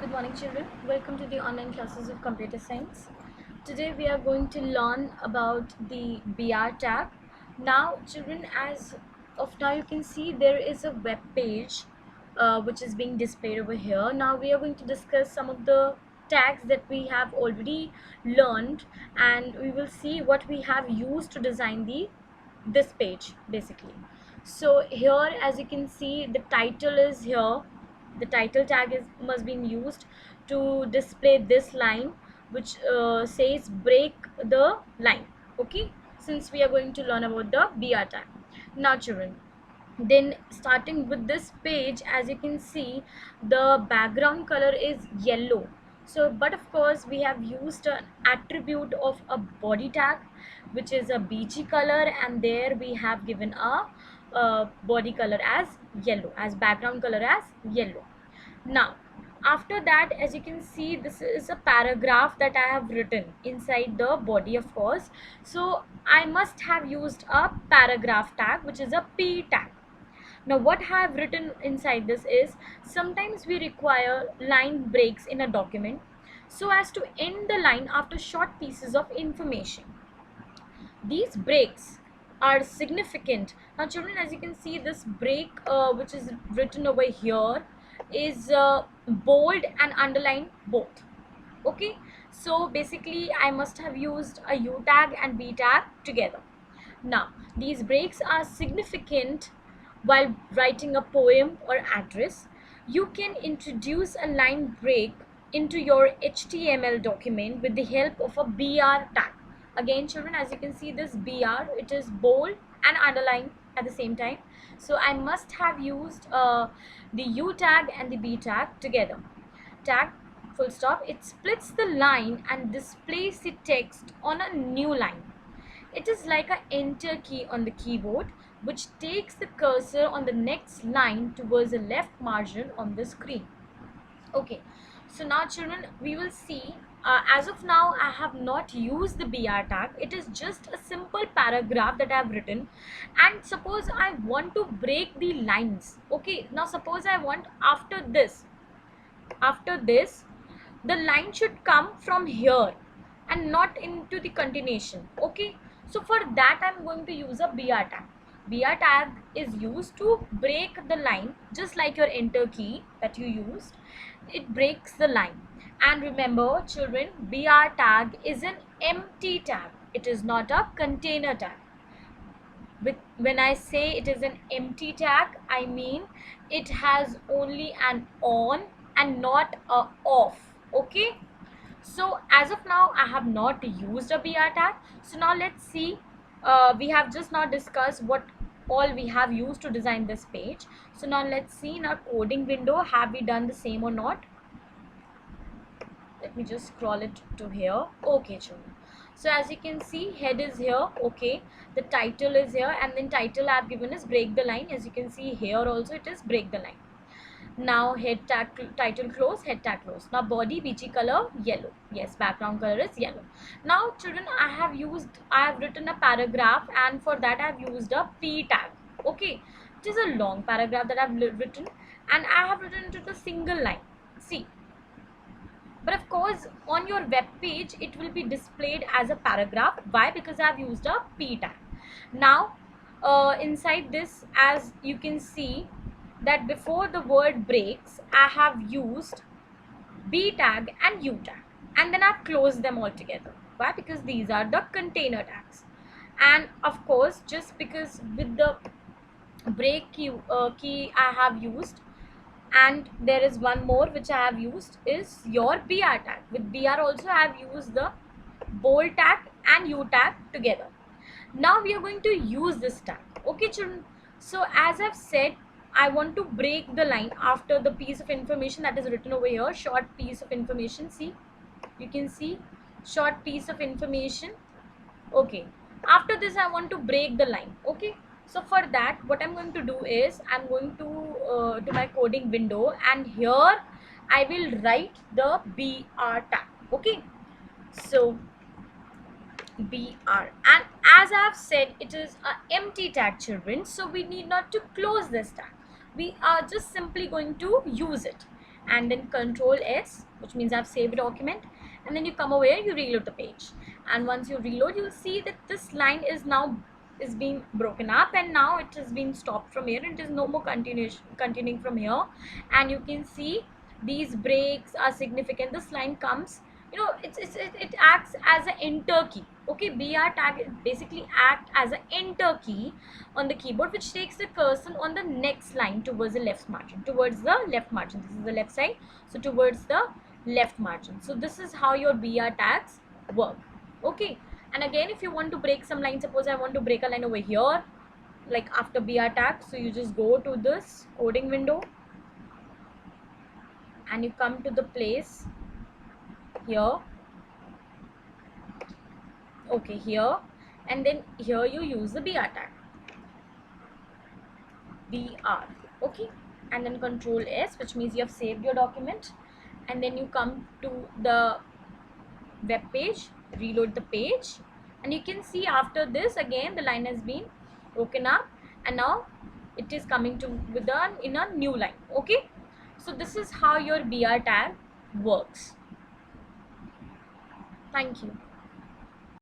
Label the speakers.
Speaker 1: Good morning, children. Welcome to the online classes of computer science. Today we are going to learn about the BR tag. Now, children, as of now, you can see there is a web page which is being displayed over here. Now we are going to discuss some of the tags that we have already learned, and we will see what we have used to design this page basically. So here, as you can see, the title is here. The title tag is must be used to display this line which says break the line. Okay, since we are going to learn about the BR tag. Now children, then starting with this page, as you can see, the background color is yellow. So but of course we have used an attribute of a body tag which is a beige color, and there we have given a body color as yellow, as background color as yellow. Now after that, as you can see, this is a paragraph that I have written inside the body, of course. So I must have used a paragraph tag which is a P tag. Now what I have written inside this is, sometimes we require line breaks in a document so as to end the line after short pieces of information. These breaks are significant. Now children, as you can see, this break which is written over here is bold and underlined both. Okay, so basically I must have used a U tag and B tag together. Now these breaks are significant while writing a poem or address. You can introduce a line break into your HTML document with the help of a BR tag. Again children, as you can see, this BR, it is bold and underlined at the same time. So I must have used the U tag and the B tag together. Tag full stop, it splits the line and displays the text on a new line. It is like an enter key on the keyboard which takes the cursor on the next line towards the left margin on the screen. Okay, so now children, we will see, as of now I have not used the BR tag. It is just a simple paragraph that I have written, and suppose I want to break the lines. Okay, now suppose I want after this the line should come from here and not into the continuation. Okay, so for that I'm going to use a BR tag. BR tag is used to break the line, just like your enter key that you used. It breaks the line. And remember children, BR tag is an empty tag. It is not a container tag. When I say it is an empty tag, I mean it has only an on and not a off. Okay, so as of now I have not used a BR tag. So now let's see, we have just now discussed what all we have used to design this page. So now let's see in our coding window, have we done the same or not. Let me just scroll it to here. Okay children, so as you can see, head is here. Okay, the title is here, and then title I have given is break the line. As you can see here also, it is break the line. Now head tag, title close, head tag close. Now body BG color yellow. Yes, background color is yellow. Now children, I have written a paragraph, and for that I have used a P tag. Okay, it is a long paragraph that I have written, and I have written it to a single line. See, but of course on your web page it will be displayed as a paragraph. Why? Because I have used a P tag. Now inside this, as you can see, that before the word breaks I have used B tag and U tag, and then I've closed them all together. Why? Because these are the container tags. And of course, just because with the break key I have used, and there is one more which I have used is your BR tag. With BR also I have used the bold tag and U tag together. Now we are going to use this tag. Okay children, so as I've said, I want to break the line after the piece of information that is written over here, short piece of information. See, you can see short piece of information. Okay, after this I want to break the line. Okay, so for that what I'm going to do is I'm going to my coding window, and here I will write the BR tag. Okay, so BR, and as I have said, it is an empty tag children, so we need not to close this tag. We are just simply going to use it. and then Control S, which means I've saved a document, and then you come over here, you reload the page, and once you reload, you'll see that this line is being broken up, and now it has been stopped from here. It is no more continuing from here, and you can see these breaks are significant. This line comes, it acts as an enter key. Okay, BR tag basically act as an enter key on the keyboard, which takes the cursor on the next line towards the left margin, this is the left side, so towards the left margin. So this is how your BR tags work. Okay, and again, if you want to break some line, suppose I want to break a line over here, like after BR tag, so you just go to this coding window and you come to the place here, okay, here, and then here you use the BR tag, BR, okay, and then Control S, which means you have saved your document, and then you come to the web page, reload the page, and you can see after this again the line has been broken up, and now it is coming to in a new line. Okay, so this is how your BR tag works. Thank you.